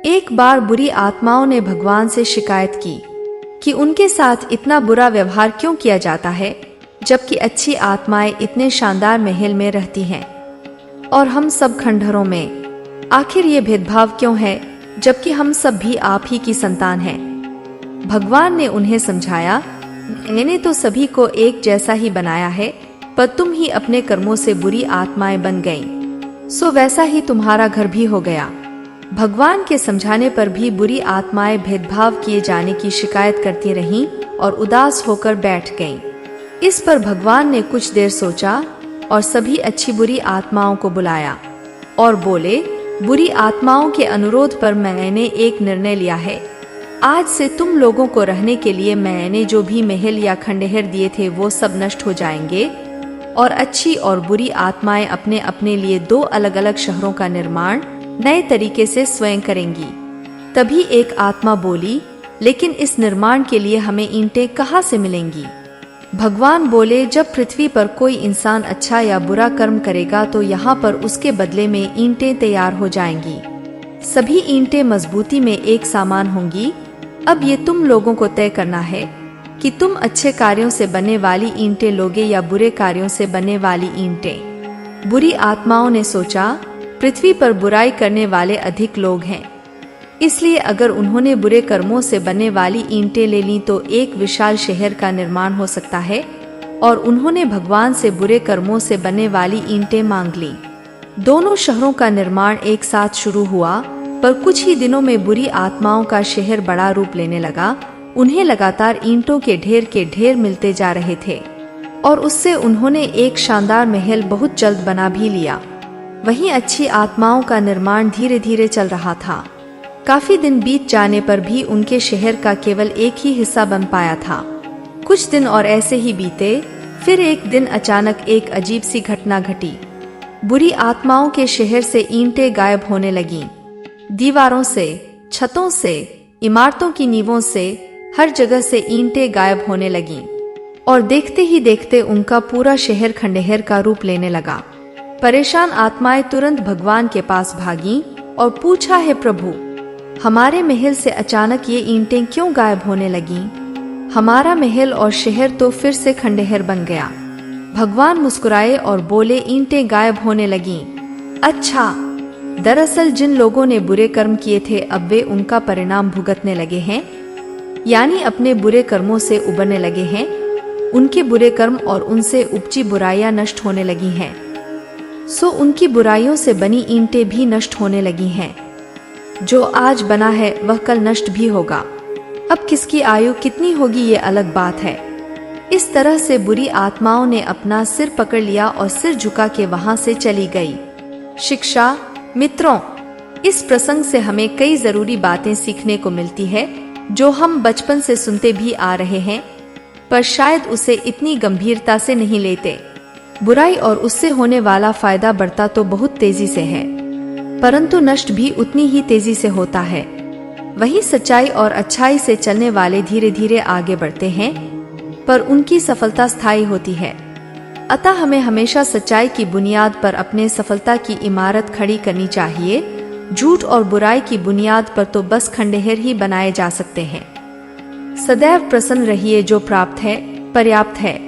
एक बार बुरी आत्माओं ने भगवान से शिकायत की कि उनके साथ इतना बुरा व्यवहार क्यों किया जाता है, जबकि अच्छी आत्माएं इतने शानदार महल में रहती हैं और हम सब खंडहरों में। आखिर ये भेदभाव क्यों है, जबकि हम सब भी आप ही की संतान हैं। भगवान ने उन्हें समझाया, मैंने तो सभी को एक जैसा ही बनाया है, पर तुम ही अपने कर्मों से बुरी आत्माएं बन गईं, सो वैसा ही तुम्हारा घर भी हो गया। भगवान के समझाने पर भी बुरी आत्माएं भेदभाव किए जाने की शिकायत करती रहीं और उदास होकर बैठ गईं। इस पर भगवान ने कुछ देर सोचा और सभी अच्छी बुरी आत्माओं को बुलाया और बोले, बुरी आत्माओं के अनुरोध पर मैंने एक निर्णय लिया है। आज से तुम लोगों को रहने के लिए मैंने जो भी महल या खंडहर दिए थे वो सब नष्ट हो जाएंगे और अच्छी और बुरी आत्माएं अपने अपने लिए 2 अलग-अलग शहरों का निर्माण नए तरीके से स्वयं करेंगी। तभी एक आत्मा बोली, लेकिन इस निर्माण के लिए हमें ईंटें कहाँ से मिलेंगी? भगवान बोले, जब पृथ्वी पर कोई इंसान अच्छा या बुरा कर्म करेगा तो यहाँ पर उसके बदले में ईंटें तैयार हो जाएंगी। सभी ईंटें मजबूती में एक समान होंगी। अब ये तुम लोगों को तय करना है कि तुम अच्छे कार्यों से बनने वाली ईंटें लोगे या बुरे कार्यों से बनने वाली ईंटें। बुरी आत्माओं ने सोचा, पृथ्वी पर बुराई करने वाले अधिक लोग हैं, इसलिए अगर उन्होंने बुरे कर्मों से बनने वाली ईंटें ले ली तो एक विशाल शहर का निर्माण हो सकता है। और उन्होंने भगवान से बुरे कर्मों से बनने वाली ईंटें मांग ली। दोनों शहरों का निर्माण एक साथ शुरू हुआ, पर कुछ ही दिनों में बुरी आत्माओं का शहर बड़ा रूप लेने लगा। उन्हें लगातार ईंटों के ढेर मिलते जा रहे थे और उससे उन्होंने एक शानदार महल बहुत जल्द बना भी लिया। वहीं अच्छी आत्माओं का निर्माण धीरे धीरे चल रहा था। काफी दिन बीत जाने पर भी उनके शहर का केवल एक ही हिस्सा बन पाया था। कुछ दिन और ऐसे ही बीते। फिर एक दिन अचानक एक अजीब सी घटना घटी। बुरी आत्माओं के शहर से ईंटें गायब होने लगीं। दीवारों से, छतों से, इमारतों की नींवों से, हर जगह से ईंटें गायब होने लगीं और देखते ही देखते उनका पूरा शहर खंडहर का रूप लेने लगा। परेशान आत्माएं तुरंत भगवान के पास भागीं और पूछा, है प्रभु, हमारे महल से अचानक ये ईंटें क्यों गायब होने लगीं? हमारा महल और शहर तो फिर से खंडहर बन गया। भगवान मुस्कुराए और बोले, ईंटें गायब होने लगीं। अच्छा, दरअसल जिन लोगों ने बुरे कर्म किए थे अब वे उनका परिणाम भुगतने लगे हैं, यानी अपने बुरे कर्मों से उबरने लगे हैं। उनके बुरे कर्म और उनसे उपजी बुराइयां नष्ट होने लगी हैं, सो उनकी बुराइयों से बनी ईंटें भी नष्ट होने लगी हैं। जो आज बना है वह कल नष्ट भी होगा। अब किसकी आयु कितनी होगी ये अलग बात है। इस तरह से बुरी आत्माओं ने अपना सिर पकड़ लिया और सिर झुका के वहां से चली गई। शिक्षा मित्रों, इस प्रसंग से हमें कई जरूरी बातें सीखने को मिलती है जो हम बचपन से सुनते भी आ रहे हैं, पर शायद उसे इतनी गंभीरता से नहीं लेते। बुराई और उससे होने वाला फायदा बढ़ता तो बहुत तेजी से है, परंतु नष्ट भी उतनी ही तेजी से होता है। वहीं सच्चाई और अच्छाई से चलने वाले धीरे धीरे आगे बढ़ते हैं, पर उनकी सफलता स्थायी होती है। अतः हमें हमेशा सच्चाई की बुनियाद पर अपने सफलता की इमारत खड़ी करनी चाहिए। झूठ और बुराई की बुनियाद पर तो बस खंडहर ही बनाए जा सकते हैं। सदैव प्रसन्न रहिए, जो प्राप्त है पर्याप्त है।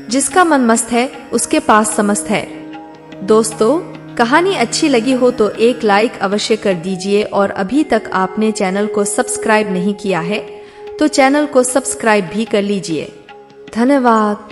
जिसका मन मस्त है उसके पास समस्त है। दोस्तों, कहानी अच्छी लगी हो तो एक लाइक अवश्य कर दीजिए और अभी तक आपने चैनल को सब्सक्राइब नहीं किया है तो चैनल को सब्सक्राइब भी कर लीजिए। धन्यवाद।